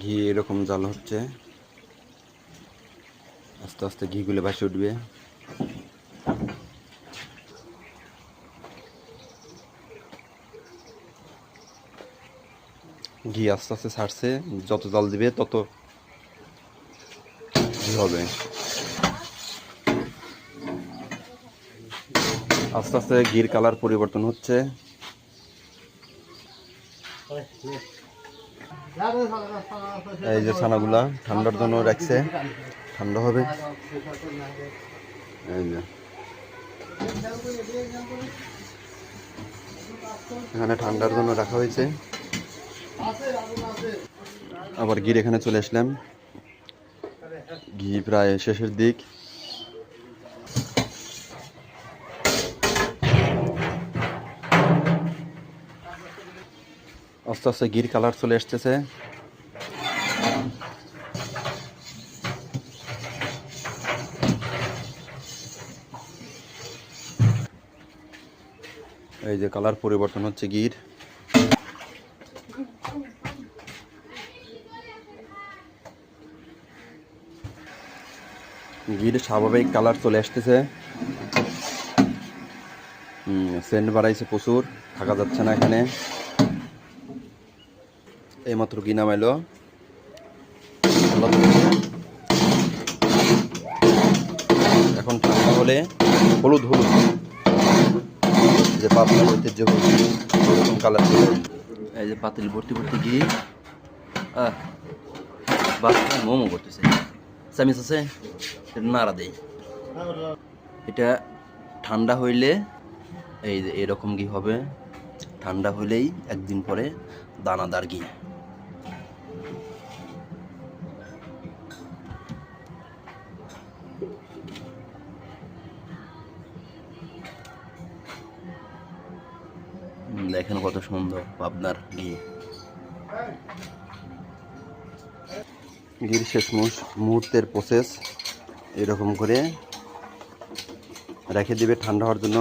ঘি এরকম জাল হচ্ছে, আস্তে আস্তে ঘিগুলো ভাসে উঠবে। ঘি আস্তে আস্তে ছাড়ছে, যত জাল দিবে তত ঘি হবে। আস্তে আস্তে ঘির কালার পরিবর্তন হচ্ছে। এই যে ছানাগুলা ঠান্ডার জন্য রাখছে, ঠান্ডা হবে। এই যে এখানে ঠান্ডার জন্য রাখা হয়েছে। আবার ঘির এখানে চলে আসলাম, ঘি প্রায় শেষের দিক। আস্তে আস্তে ঘির কালার চলে আসতেছে। এই যে কালার পরিবর্তন হচ্ছে ঘির। ঘির স্বাভাবিক কালার চলে আসতেছে। সেন্ট বাড়াইছে প্রচুর, থাকা যাচ্ছে না এখানে। এইমাত্র ঘি নামাইলো। এখন ঠান্ডা হলে হলুদ হলুদ যে পাতলা ঐতিহ্য এরকম কালার চলে। এই যে পাতিল ভর্তি ভর্তি ঘি। বাচ্চা মোমো করতেছে, চামিচ আছে, এটা নাড়া দেই। এটা ঠান্ডা হইলে এই যে এরকম ঘি হবে, ঠান্ডা হইলেই একদিন পরে দানাদার ঘি। দেখেন কত সুন্দর পাবনার ঘি। ঘির শেষ মুহূর্তের প্রসেস এরকম করে রেখে দিবে ঠান্ডা হওয়ার জন্য।